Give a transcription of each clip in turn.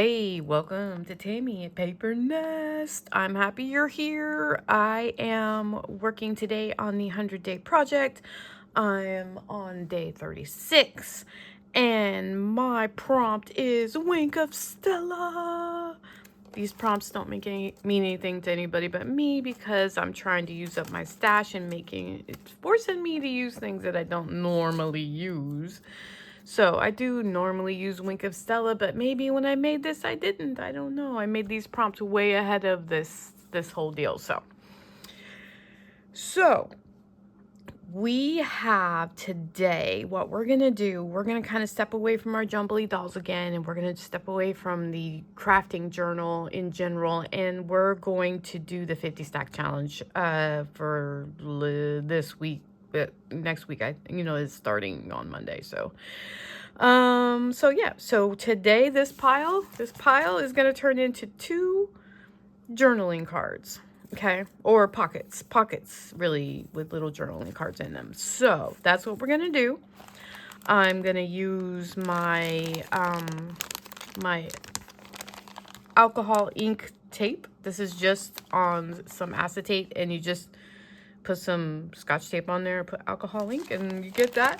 Hey, welcome to Tammy at Paper Nest. I'm happy you're here. I am working today on the 100-day project. I'm on day 36, and my prompt is Wink of Stella. These prompts don't mean anything to anybody but me because I'm trying to use up my stash and it's forcing me to use things that I don't normally use. So I do normally use Wink of Stella, but maybe when I made this, I didn't. I don't know. I made these prompts way ahead of this whole deal. So we have today, what we're going to do, we're going to kind of step away from our Jumbly dolls again, and we're going to step away from the crafting journal in general, and we're going to do the 50 stack challenge for this week. But next week, is starting on Monday. So today this pile is going to turn into 2 journaling cards. Okay, or pockets really with little journaling cards in them. So that's what we're gonna do. I'm gonna use my my alcohol ink tape. This is just on some acetate, and you just put some Scotch tape on there, put alcohol ink, and you get that.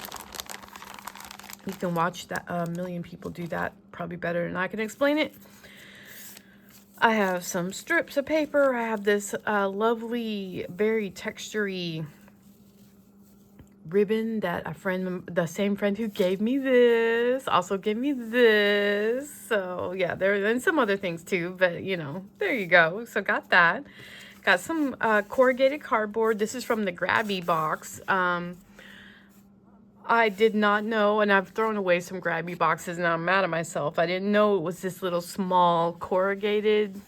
You can watch that a million people do that probably better than I can explain it. I have some strips of paper. I have this lovely, very textury ribbon that the same friend who gave me this, also gave me this. So yeah, and some other things too, but there you go. So got that. Got some corrugated cardboard. This is from the Grabby box. I did not know, and I've thrown away some Grabby boxes, and I'm mad at myself. I didn't know it was this little small corrugated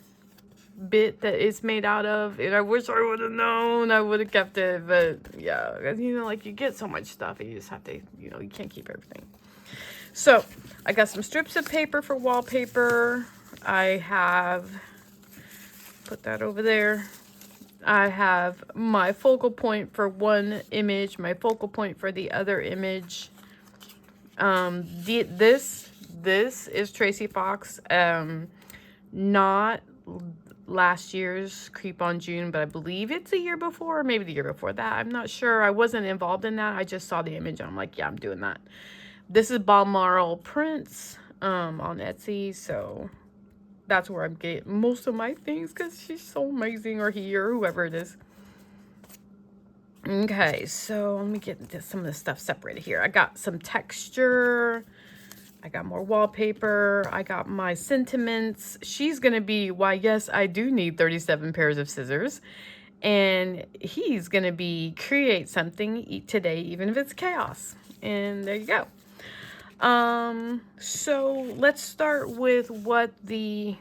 bit that it's made out of, and I wish I would have known. I would have kept it, but yeah, like you get so much stuff, and you just have to, you can't keep everything. So I got some strips of paper for wallpaper. I have put that over there. I have my focal point for one image, my focal point for the other image. This is Traci Fox. Not last year's Creep on June, but I believe it's a year before, or maybe the year before that. I'm not sure. I wasn't involved in that. I just saw the image and I'm like, yeah, I'm doing that. This is Balmoral prints on Etsy, so that's where I'm getting most of my things because she's so amazing, or he, or whoever it is. Okay, so let me get some of this stuff separated here. I got some texture. I got more wallpaper. I got my sentiments. She's going to be, why, yes, I do need 37 pairs of scissors. And he's going to be create something today, even if it's chaos. And there you go. So let's start with let me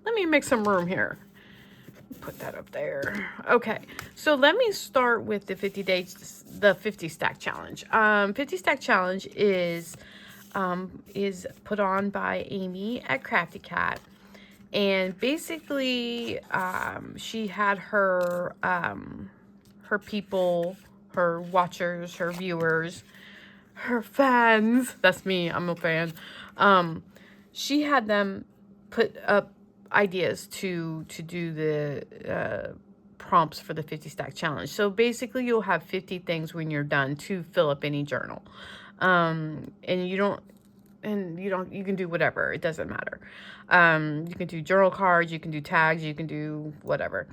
make some room here. Put that up there. Okay, so let me start with the 50 stack challenge. 50 stack challenge is put on by Amy at Crafty Cat, and basically she had her people, her watchers, her viewers, her fans. That's me. I'm a fan. She had them put up ideas to do the prompts for the 50 stack challenge. So basically you'll have 50 things when you're done to fill up any journal. And you can do whatever. It doesn't matter. You can do journal cards, you can do tags, you can do whatever.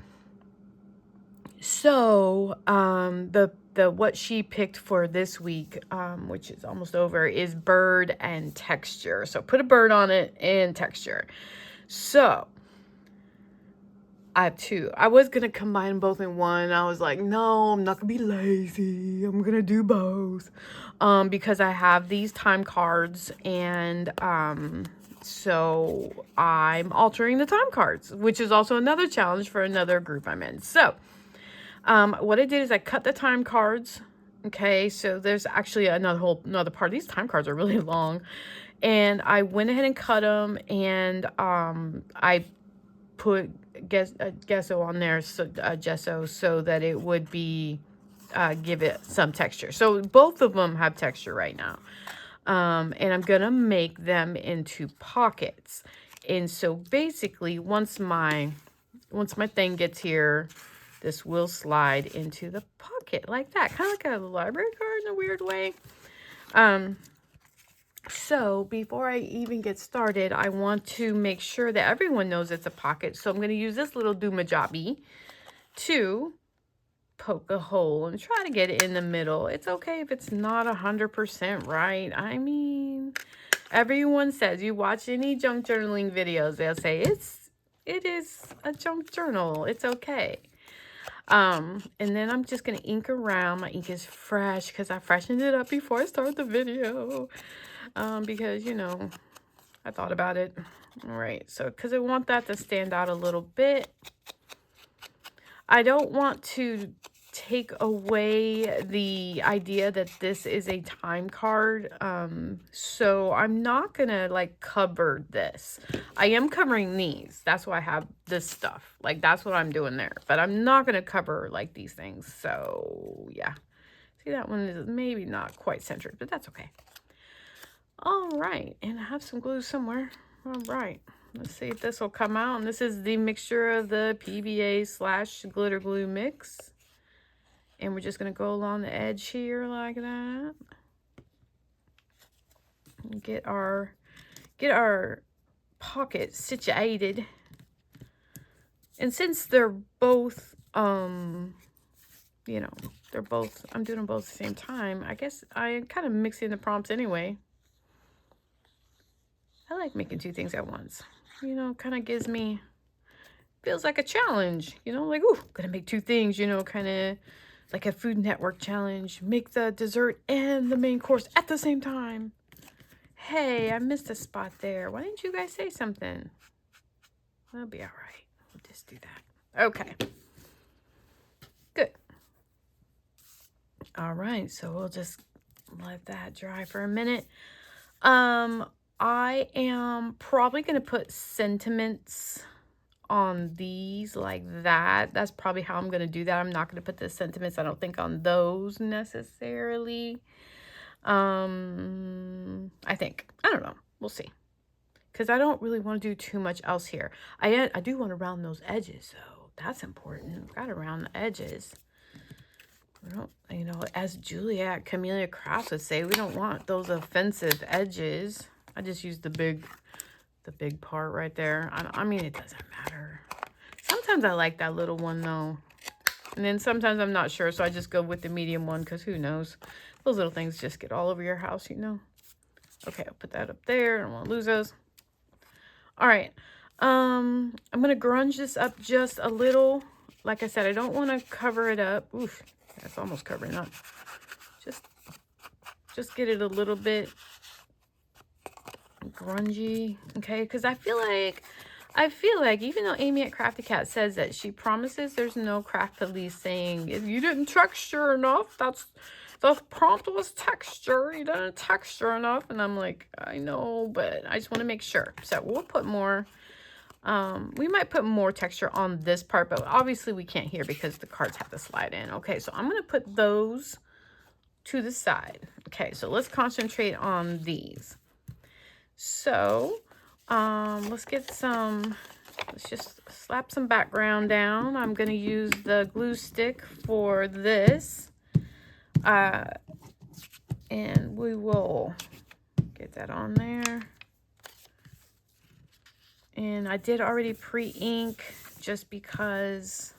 So the what she picked for this week, which is almost over, is bird and texture. So put a bird on it and texture. So I have 2. I was going to combine both in one. I was like, no, I'm not going to be lazy. I'm going to do both. Because I have these time cards, and so I'm altering the time cards, which is also another challenge for another group I'm in. So what I did is I cut the time cards. Okay, so there's actually another part. These time cards are really long. And I went ahead and cut them, and I put gesso on there, gesso, so that it would be give it some texture. So both of them have texture right now. And I'm going to make them into pockets. And so basically, once my thing gets here, this will slide into the pocket like that. Kind of like a library card in a weird way. So before I even get started, I want to make sure that everyone knows it's a pocket. So I'm going to use this little Doomajobby to poke a hole and try to get it in the middle. It's okay if it's not 100% right. I mean, everyone says, you watch any junk journaling videos, they'll say it is a junk journal. It's okay. And then I'm just gonna ink around. My ink is fresh because I freshened it up before I start the video. Because you know, I thought about it. All right, so because I want that to stand out a little bit. I don't want to take away the idea that this is a time card. So I'm not gonna like cover this. I am covering these. That's why I have this stuff. Like that's what I'm doing there. But I'm not gonna cover like these things. So yeah. See, that one is maybe not quite centered, but that's okay. All right, and I have some glue somewhere. All right. Let's see if this will come out. And this is the mixture of the PVA / glitter glue mix. And we're just going to go along the edge here like that. And get our pocket situated. And since they're both, you know, I'm doing them both at the same time. I guess I kind of mixing the prompts anyway. I like making two things at once. You know, kind of feels like a challenge, you know, like, ooh, gonna make two things, you know, kind of like a Food Network challenge. Make the dessert and the main course at the same time. Hey, I missed a spot there. Why didn't you guys say something? That'll be all right. We'll just do that. Okay. Good. All right, so we'll just let that dry for a minute. I am probably going to put sentiments on these like that. That's probably how I'm going to do that. I'm not going to put the sentiments, I don't think, on those necessarily. I think. I don't know. We'll see. Because I don't really want to do too much else here. I do want to round those edges, though. That's important. I've got to round the edges. We don't, you know, as Juliet Camellia Crafts would say, we don't want those offensive edges. I just used the big part right there. I mean, it doesn't matter. Sometimes I like that little one, though. And then sometimes I'm not sure, so I just go with the medium one, because who knows? Those little things just get all over your house, you know. Okay, I'll put that up there. I don't want to lose those. All right. I'm going to grunge this up just a little. Like I said, I don't want to cover it up. Oof, that's almost covering up. Just get it a little bit grungy, okay? Because I feel like even though Amy at Crafty Cat says that she promises there's no craft police saying if you didn't texture enough, the prompt was texture, you didn't texture enough. And I'm like, I know, but I just want to make sure. So we'll put more, we might put more texture on this part, but obviously we can't here because the cards have to slide in. Okay, so I'm going to put those to the side. Okay, so let's concentrate on these. So let's just slap some background down. I'm going to use the glue stick for this. And we will get that on there. And I did already pre-ink just because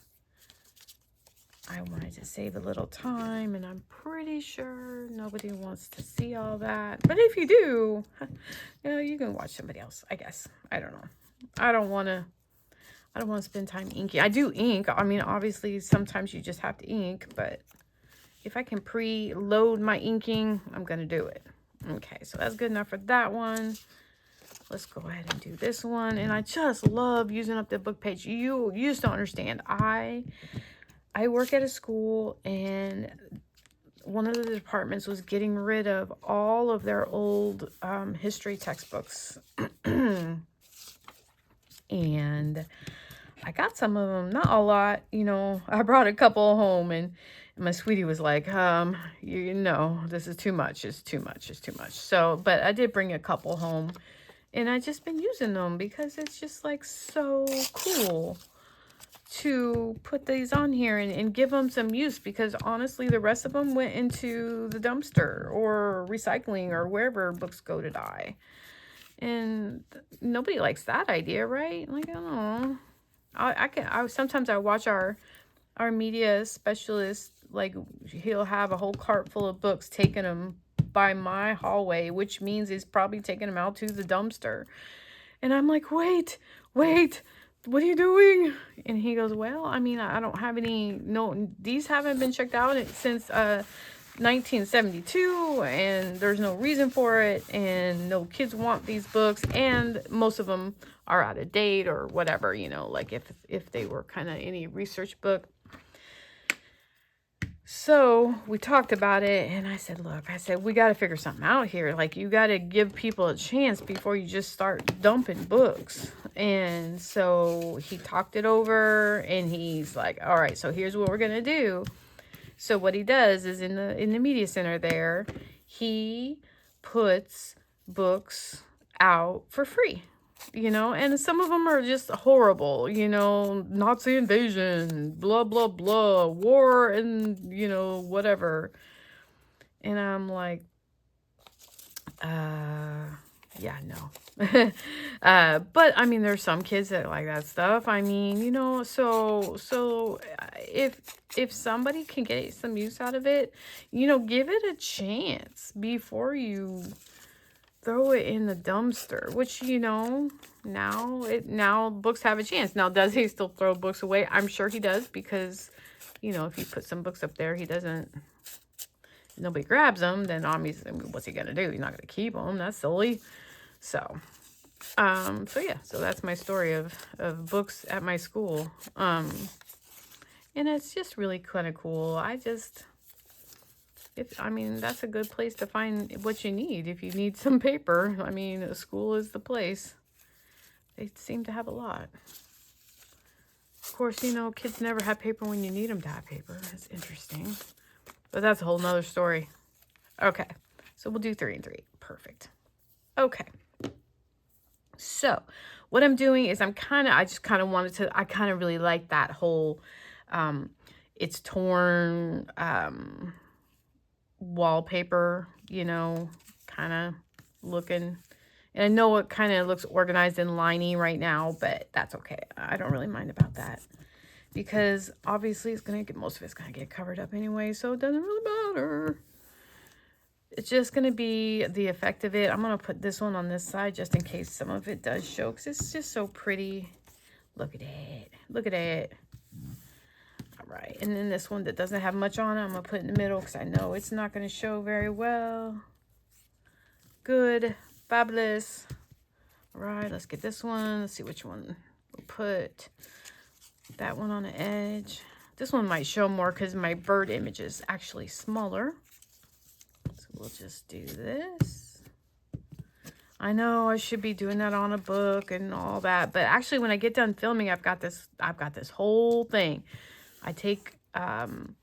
I wanted to save a little time, and I'm pretty sure nobody wants to see all that. But if you do, you know, you can watch somebody else, I guess. I don't know. I don't want to spend time inking. I do ink. I mean, obviously, sometimes you just have to ink, but if I can pre-load my inking, I'm going to do it. Okay, so that's good enough for that one. Let's go ahead and do this one. And I just love using up the book page. You just don't understand. I work at a school, and one of the departments was getting rid of all of their old history textbooks. And I got some of them, not a lot, you know. I brought a couple home, and my sweetie was like, you know, this is too much. It's too much. It's too much. So, but I did bring a couple home, and I just been using them because it's just like so cool to put these on here and give them some use, because honestly the rest of them went into the dumpster or recycling or wherever books go to die, and nobody likes that idea, right? Like, I don't know. I sometimes I watch our media specialist, like he'll have a whole cart full of books, taking them by my hallway, which means he's probably taking them out to the dumpster. And I'm like, wait, what are you doing? And he goes, well, I mean, I don't have any, no, these haven't been checked out since 1972, and there's no reason for it, and no kids want these books, and most of them are out of date or whatever, you know, like if they were kind of any research book. So we talked about it, and I said, look, we got to figure something out here. Like, you got to give people a chance before you just start dumping books. And so he talked it over, and he's like, all right, so here's what we're going to do. So what he does is in the media center there, he puts books out for free. You know, and some of them are just horrible, you know, Nazi invasion, blah, blah, blah, war, and, you know, whatever. And I'm like, yeah, no. But I mean, there's some kids that like that stuff. I mean, you know, so if somebody can get some use out of it, you know, give it a chance before you throw it in the dumpster, which, you know, now books have a chance. Now, does he still throw books away? I'm sure he does, because, you know, if you put some books up there, nobody grabs them, then obviously, what's he gonna do? He's not gonna keep them. That's silly. So yeah, so that's my story of books at my school. And it's just really kind of cool. I mean, that's a good place to find what you need. If you need some paper, I mean, a school is the place. They seem to have a lot. Of course, you know, kids never have paper when you need them to have paper. It's interesting. But that's a whole nother story. Okay, so we'll do 3 and 3. Perfect. Okay. So what I'm doing is I kind of really like that whole, it's torn, wallpaper, you know, kind of looking. And I know it kind of looks organized and liney right now, but that's okay. I don't really mind about that, because obviously most of it's gonna get covered up anyway, so it doesn't really matter. It's just gonna be the effect of it. I'm gonna put this one on this side just in case some of it does show, because it's just so pretty. Look at it. Look at it. All right, and then this one that doesn't have much on it, I'm gonna put in the middle because I know it's not gonna show very well. Good, fabulous. All right, let's get this one. Let's see which one we'll put. That one on the edge. This one might show more because my bird image is actually smaller. So we'll just do this. I know I should be doing that on a book and all that, but actually when I get done filming, I've got this whole thing. I take hand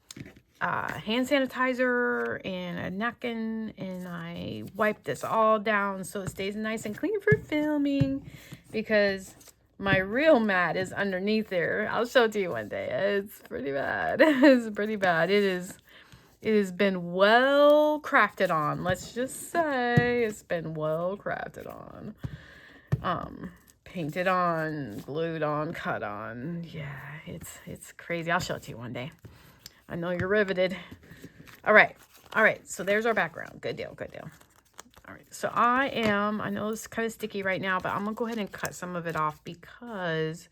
sanitizer and a napkin, and I wipe this all down so it stays nice and clean for filming, because my real mat is underneath there. I'll show it to you one day. It's pretty bad. It's pretty bad. It has been well crafted on. Let's just say it's been well crafted on. Painted on, glued on, cut on. Yeah, it's crazy. I'll show it to you one day. I know you're riveted. All right. So there's our background. Good deal. All right. So I know it's kind of sticky right now, but I'm going to go ahead and cut some of it off, because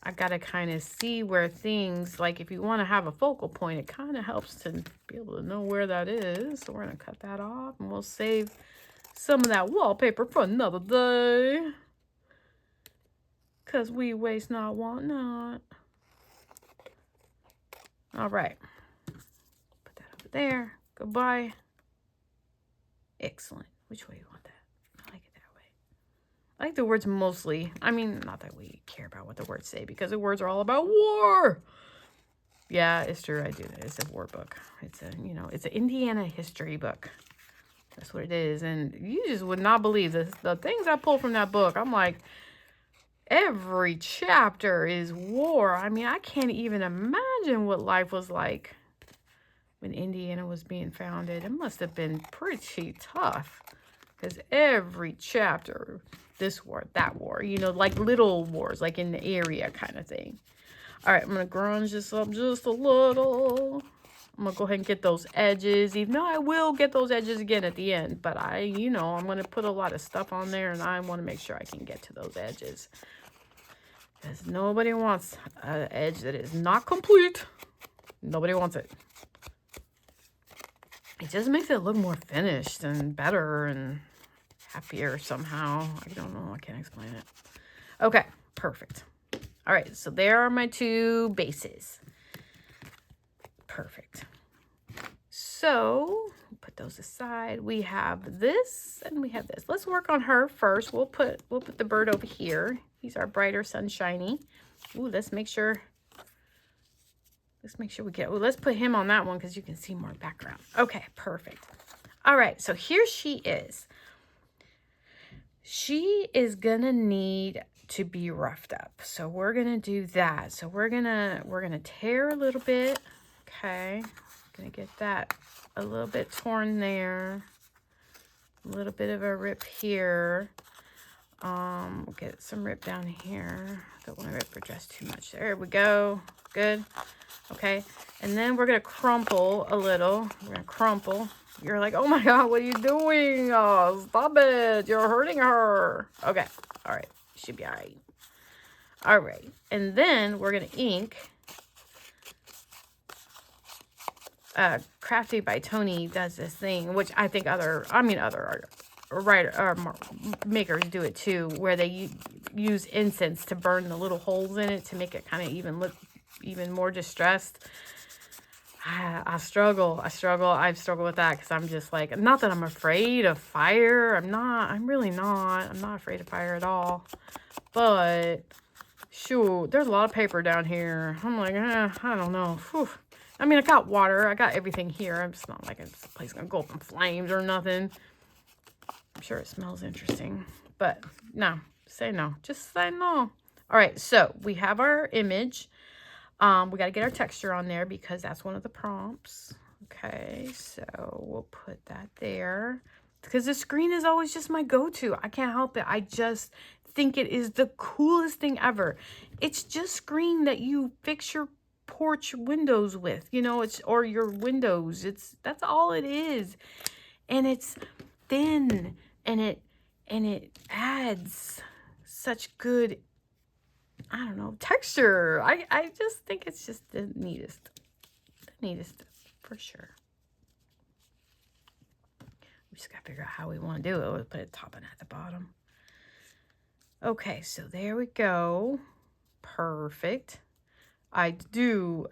I got to kind of see where things, like if you want to have a focal point, it kind of helps to be able to know where that is. So we're going to cut that off, and we'll save some of that wallpaper for another day, because we waste not, want not. All right. Put that over there. Goodbye. Excellent. Which way you want that? I like it that way. I like the words mostly. I mean, not that we care about what the words say, because the words are all about war. Yeah, it's true. I do. It's a war book. It's a, you know, it's an Indiana history book. That's what it is. And you just would not believe this. The things I pull from that book, I'm like, every chapter is war. I mean, I can't even imagine what life was like when Indiana was being founded. It must have been pretty tough. Because every chapter, this war, that war, you know, like little wars, like in the area kind of thing. All right, I'm going to grunge this up just a little. I'm going to go ahead and get those edges, even though I will get those edges again at the end. But you know, I'm going to put a lot of stuff on there, and I want to make sure I can get to those edges. Because nobody wants an edge that is not complete. Nobody wants it. It just makes it look more finished and better and happier somehow. I don't know. I can't explain it. Okay, perfect. All right, so there are my two bases. Perfect. So put those aside. We have this and we have this. Let's work on her first. We'll put the bird over here. He's our brighter sunshiny. Ooh, let's make sure we get. Ooh, let's put him on that one because you can see more background. Okay, perfect. All right, so here she is. She is gonna need to be roughed up, so we're gonna do that. So we're gonna tear a little bit. Okay, gonna get that a little bit torn there, a little bit of a rip here. We'll get some rip down here. Don't want to rip her dress too much. There we go. Good. Okay, and then we're gonna crumple a little. We're gonna crumple. You're like, oh my God, what are you doing? Oh, stop it. You're hurting her. Okay. All right. Should be all right. All right. And then we're going to ink. Crafty by Tony does this thing, which I think other makers do it too, where they use incense to burn the little holes in it to make it kind of even look even more distressed. I struggle with that because I'm just like, not that I'm afraid of fire. I'm really not. I'm not afraid of fire at all. But, shoot, there's a lot of paper down here. I'm like, I don't know. Whew. I mean, I got water. I got everything here. I'm just not like this place gonna go up in flames or nothing. I'm sure it smells interesting. But, no. Say no. Just say no. All right, so we have our image. We got to get our texture on there because that's one of the prompts. Okay, so we'll put that there. Because the screen is always just my go-to. I can't help it. I just think it is the coolest thing ever. It's just screen that you fix your porch windows with. You know, or your windows. That's all it is. And it's thin. And it adds such good, I don't know, texture. I just think it's just the neatest for sure. We just gotta figure out how we want to do it. We'll put it top and at the bottom. Okay, so there we go. Perfect. I do,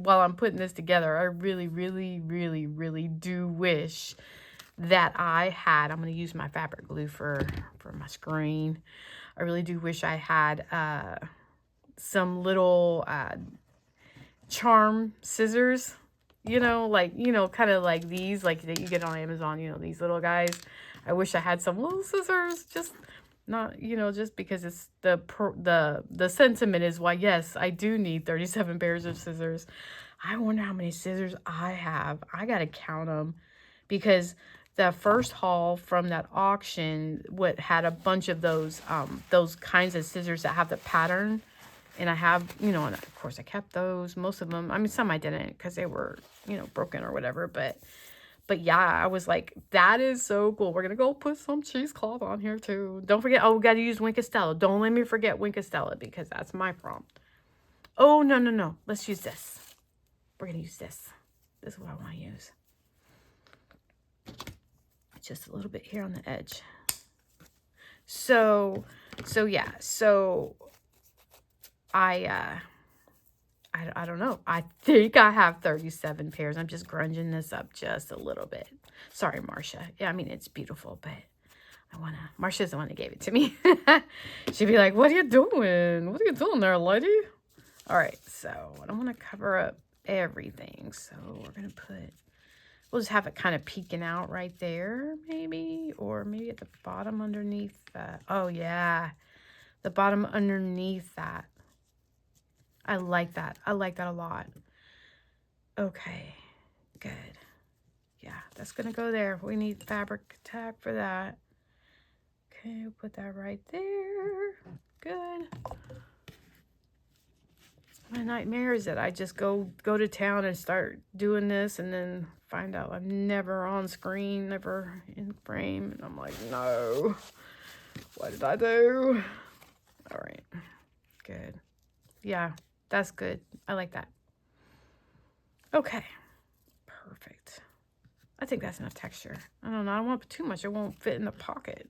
while I'm putting this together, I really, really, really, really do wish that I had, I'm going to use my fabric glue for my screen. I really do wish I had some little charm scissors, you know, like, you know, kind of like these, like that you get on Amazon, you know, these little guys. I wish I had some little scissors, just not, you know, just because it's the sentiment is why, yes, I do need 37 pairs of scissors. I wonder how many scissors I have. I got to count them because the first haul from that auction had a bunch of those kinds of scissors that have the pattern. And I have, you know, and of course I kept those, most of them. I mean, some I didn't because they were, you know, broken or whatever. But yeah, I was like, that is so cool. We're going to go put some cheesecloth on here too. Don't forget, oh, we got to use Wink Estella. Don't let me forget Wink Estella because that's my prompt. Oh, no. Let's use this. We're going to use this. This is what I want to use. Just a little bit here on the edge. So yeah. So I don't know. I think I have 37 pairs. I'm just grunging this up just a little bit. Sorry, Marcia. Yeah, I mean, it's beautiful, but Marcia's the one that gave it to me. She'd be like, what are you doing? What are you doing there, lady? All right, so I don't want to cover up everything. So we're going to we'll just have it kind of peeking out right there, maybe. Or maybe at the bottom underneath that. Oh, yeah. The bottom underneath that. I like that. I like that a lot. Okay, good. Yeah, that's going to go there. We need fabric tack for that. Okay, put that right there. Good. My nightmare is that I just go to town and start doing this and then find out I'm never on screen, never in frame. And I'm like, no, what did I do? All right, good. Yeah, that's good. I like that. Okay, perfect. I think that's enough texture. I don't know. I don't want too much. It won't fit in the pocket.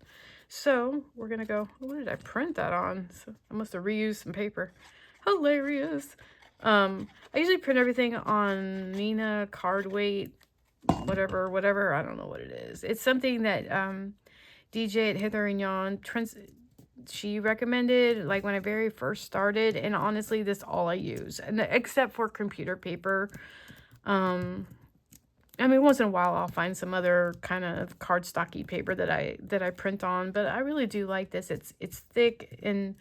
So we're going to go, what did I print that on? So I must have reused some paper. Hilarious. I usually print everything on Nina card weight, whatever. I don't know what it is. It's something that DJ at Hither and Yon, she recommended, like when I very first started. And honestly, this is all I use, and except for computer paper. I mean, once in a while I'll find some other kind of cardstocky paper that I print on, but I really do like this. It's thick, and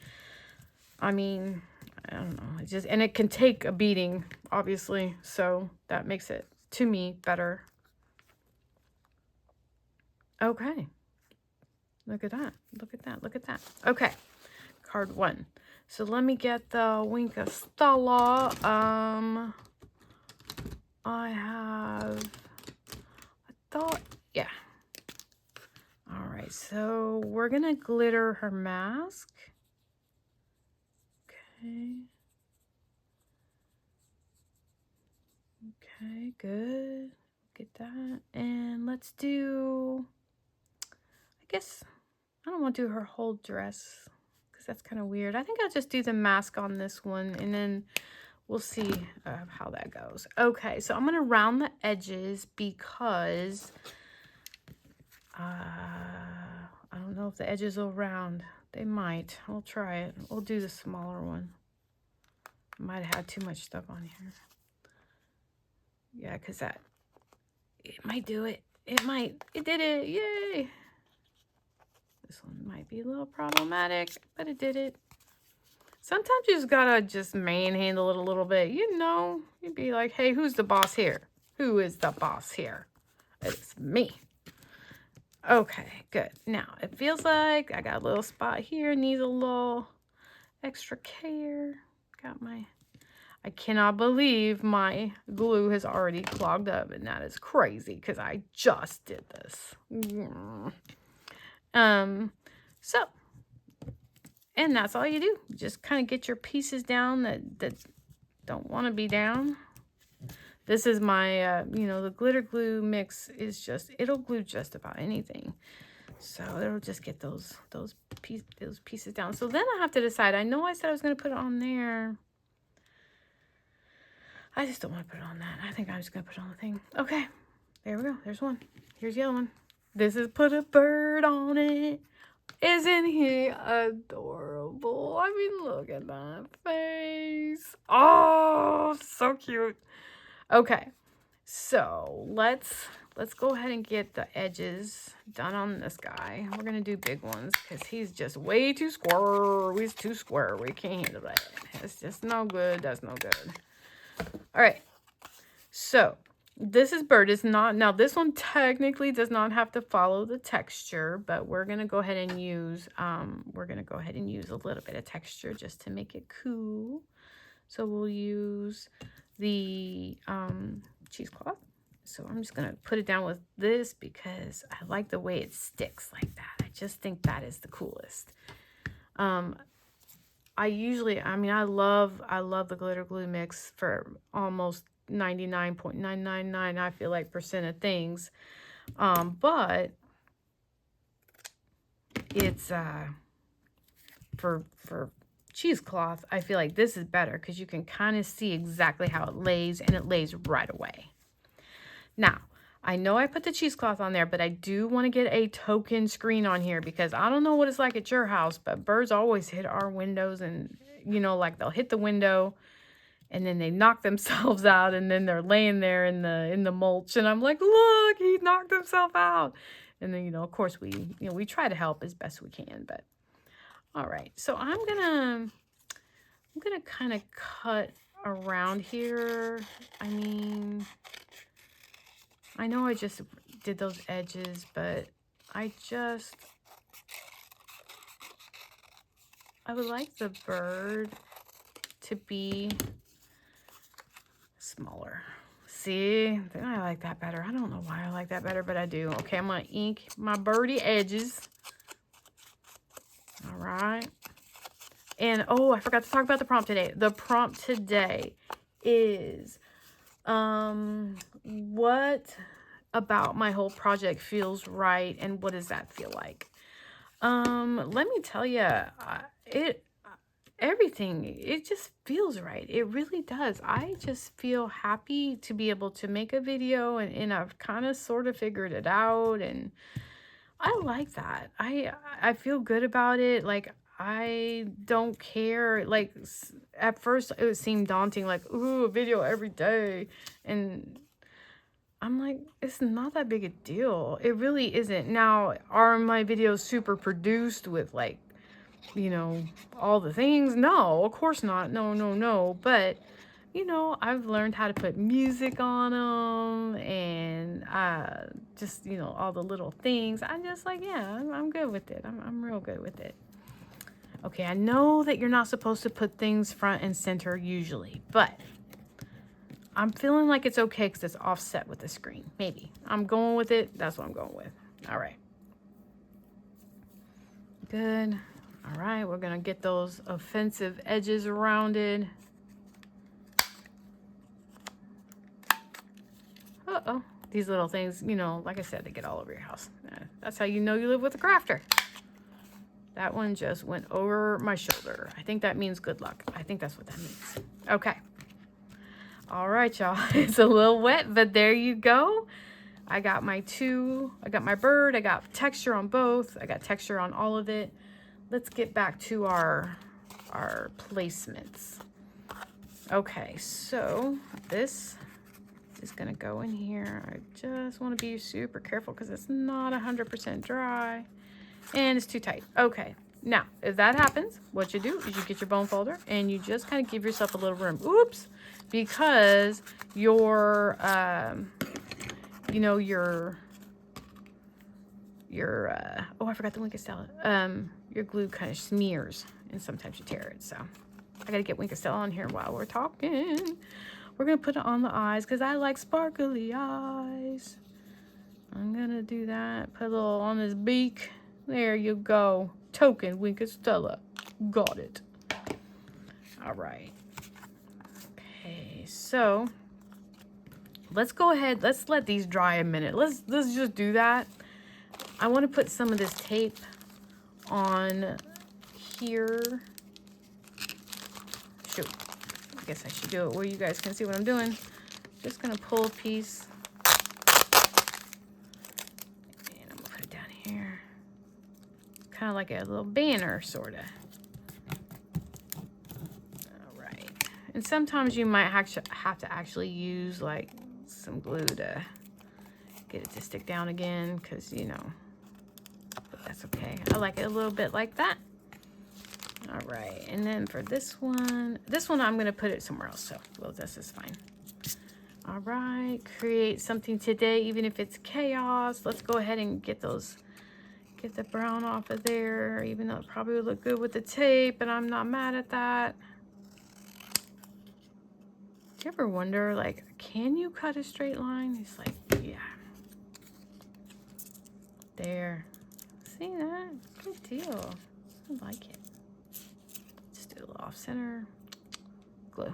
I mean, I don't know, and it can take a beating, obviously, so that makes it, to me, better. Okay. Look at that. Look at that. Look at that. Okay. Card 1. So let me get the Winka Stala. Yeah. All right, so we're gonna glitter her mask. Okay. Okay, good. Get that. And let's do, I guess, I don't want to do her whole dress because that's kind of weird. I think I'll just do the mask on this one, and then we'll see how that goes. Okay, so I'm going to round the edges because I don't know if the edges will round. They might. We'll try it. We'll do the smaller one. Might have had too much stuff on here. Yeah, because it might do it. It might. It did it. Yay. This one might be a little problematic, but it did it. Sometimes you just gotta manhandle it a little bit. You know, you'd be like, hey, who's the boss here? Who is the boss here? It's me. Okay, good. Now, it feels like I got a little spot here. Needs a little extra care. I cannot believe my glue has already clogged up, and that is crazy because I just did this. So, and that's all you do. Just kind of get your pieces down that don't want to be down. This is my, the glitter glue mix is it'll glue just about anything. So it'll just get those pieces down. So then I have to decide. I know I said I was going to put it on there. I just don't want to put it on that. I think I'm just going to put it on the thing. Okay, there we go. There's one. Here's the other one. This is put a bird on it. Isn't he adorable? I mean, look at that face. Oh, so cute. Okay, so let's go ahead and get the edges done on this guy. We're gonna do big ones because he's just way too square. He's too square. We can't handle that. It's just no good. That's no good. All right, so this is bird. It's not, now this one technically does not have to follow the texture, but we're gonna go ahead and use a little bit of texture just to make it cool. So we'll use the cheesecloth. So I'm just gonna put it down with this because I like the way it sticks like that. I just think that is the coolest. I love the glitter glue mix for almost 99.999 I feel like percent of things, but it's for cheesecloth I feel like this is better because you can kind of see exactly how it lays, and it lays right away. Now I know I put the cheesecloth on there, but I do want to get a token screen on here because I don't know what it's like at your house, but birds always hit our windows, and like they'll hit the window and then they knock themselves out, and then they're laying there in the mulch, and I'm like, look, he knocked himself out. And then, of course we try to help as best we can. But all right, so I'm gonna kind of cut around here. I mean, I know I just did those edges, but I would like the bird to be smaller. See, I like that better. I don't know why I like that better, but I do. Okay, I'm gonna ink my birdie edges. All right. And oh, I forgot to talk about the prompt today. The prompt today is what about my whole project feels right, and what does that feel like? Let me tell you, everything, it just feels right. It really does. I just feel happy to be able to make a video, and I've kind of sort of figured it out, and I like that. I feel good about it. Like, I don't care. Like, at first it seemed daunting, like, ooh, a video every day. And I'm like, it's not that big a deal. It really isn't. Now, are my videos super produced with, like, all the things? No, of course not. No. But, I've learned how to put music on them, and just, all the little things. I'm just like, yeah, I'm good with it. I'm real good with it. Okay, I know that you're not supposed to put things front and center usually, but I'm feeling like it's okay because it's offset with the screen. Maybe. I'm going with it. That's what I'm going with. All right. Good. All right, we're going to get those offensive edges rounded. Uh-oh. These little things, like I said, they get all over your house. That's how you know you live with a crafter. That one just went over my shoulder. I think that means good luck. I think that's what that means. Okay. All right, y'all. It's a little wet, but there you go. I got my bird. I got texture on both. I got texture on all of it. Let's get back to our placements. Okay, so this is gonna go in here. I just want to be super careful because it's not 100% dry and it's too tight. Okay, now if that happens, what you do is you get your bone folder and you just kind of give yourself a little room. Oops, because your oh, I forgot the Wink of Stella. Your glue kind of smears and sometimes you tear it. So I gotta get Wink of Stella on here while we're talking. We're gonna put it on the eyes because I like sparkly eyes. I'm gonna do that. Put a little on his beak. There you go. Token Wink of Stella. Got it. All right. Okay, so let's go ahead. Let's let these dry a minute. Let's just do that. I want to put some of this tape on here. Shoot. I guess I should do it where you guys can see what I'm doing. Just going to pull a piece. And I'm going to put it down here. Kind of like a little banner, sort of. All right. And sometimes you might have to actually use, like, some glue to get it to stick down again. Because, but that's okay. I like it a little bit like that. All right, and then for this one I'm gonna put it somewhere else, so well, this is fine. All right, create something today, even if it's chaos. Let's go ahead and get the brown off of there, even though it probably would look good with the tape, but I'm not mad at that. Do you ever wonder, like, can you cut a straight line? It's like, yeah. There. See that? Good deal. I like it. Off center glue.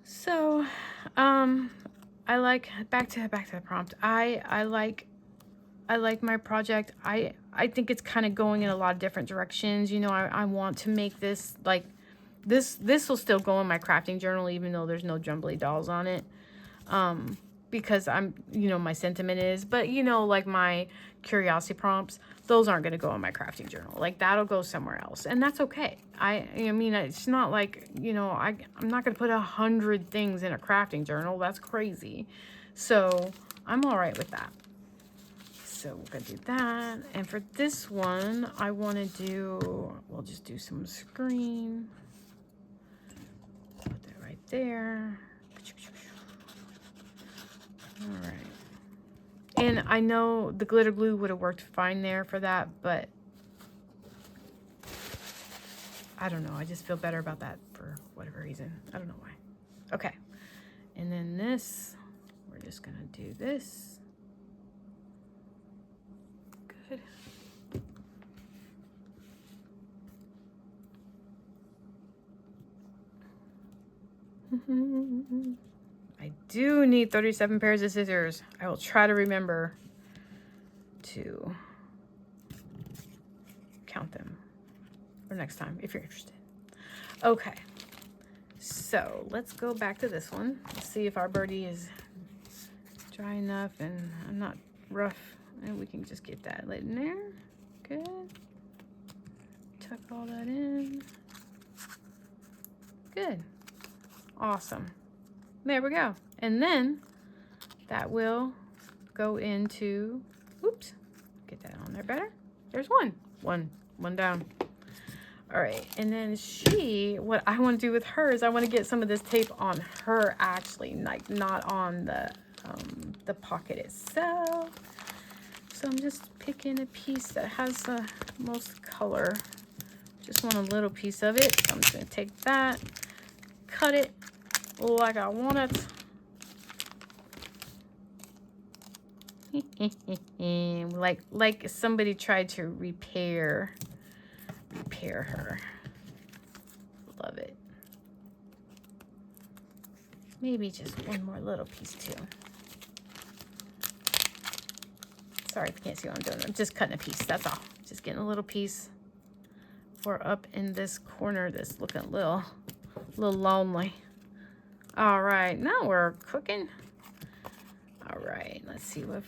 So I like back to the prompt. I like my project. I think it's kind of going in a lot of different directions. I want to make this like this will still go in my crafting journal even though there's no Jumbly dolls on it. because I'm, you know, my sentiment is, but you know, like my curiosity prompts, those aren't going to go in my crafting journal. Like that'll go somewhere else, and that's okay. I mean, it's not like, you know, I'm not going to put 100 things in a crafting journal. That's crazy. So I'm all right with that. So we're going to do that. And for this one, I want to do, we'll just do some screen. Put that right there. All right. And I know the glitter glue would have worked fine there for that, but I don't know. I just feel better about that for whatever reason. I don't know why. Okay. And then this, we're just going to do this. Good. I do need 37 pairs of scissors. I will try to remember to count them for next time if you're interested. Okay, so let's go back to this one. Let's see if our birdie is dry enough and I'm not rough, and we can just get that lit in there. Good. Tuck all that in. Good. Awesome. There we go. And then that will go into, oops, get that on there better. There's one down. All right, and then what I want to do with her is I want to get some of this tape on her actually, like not on the pocket itself. So I'm just picking a piece that has the most color. Just want a little piece of it. So I'm just going to take that, cut it like I want it. like somebody tried to repair her. Love it. Maybe just one more little piece too. Sorry if you can't see what I'm doing. I'm just cutting a piece, that's all. Just getting a little piece for up in this corner that's looking a little lonely. All right, now we're cooking. All right, let's see what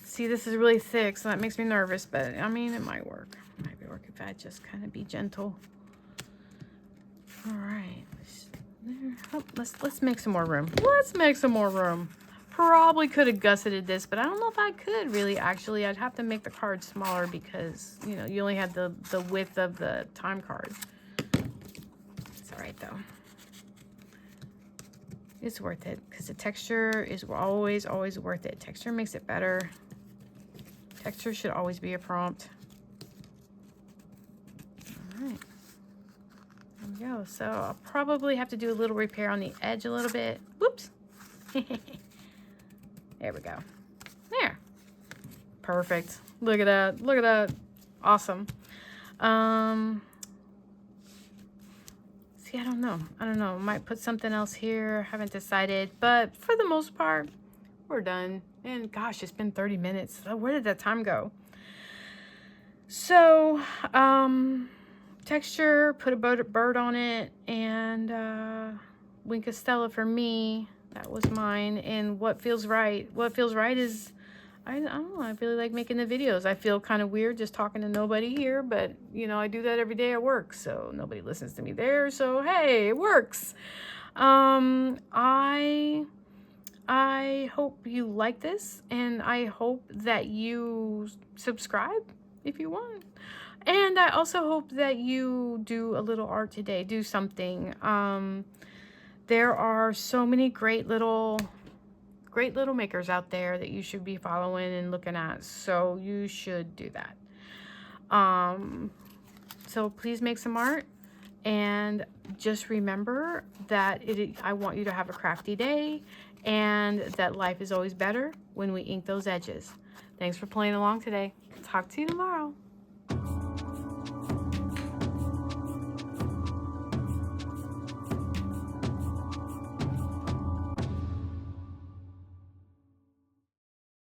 see, this is really thick, so that makes me nervous, but I mean, it might work. It might work if I just kind of be gentle. All right, oh, let's make some more room. Let's make some more room. Probably could have gusseted this, but I don't know if I could really. Actually, I'd have to make the card smaller because, you know, you only had the width of the time card. It's all right though. It's worth it because the texture is always worth it. Texture makes it better. Texture should always be a prompt. All right. There we go. So I'll probably have to do a little repair on the edge a little bit. Whoops. There we go. There. Perfect. Look at that. Look at that. Awesome. See, I don't know. I might put something else here. I haven't decided. But for the most part, we're done. And gosh, it's been 30 minutes. Where did that time go? So, texture, put a bird on it. And Wink Stella for me. That was mine. And what feels right? What feels right is, I don't know, I really like making the videos. I feel kind of weird just talking to nobody here, but, you know, I do that every day at work, so nobody listens to me there, so hey, it works. I hope you like this, and I hope that you subscribe if you want. And I also hope that you do a little art today, do something. There are so many great little makers out there that you should be following and looking at, so you should do that. So please make some art, and just remember that I want you to have a crafty day, and that life is always better when we ink those edges. Thanks for playing along today. Talk to you tomorrow.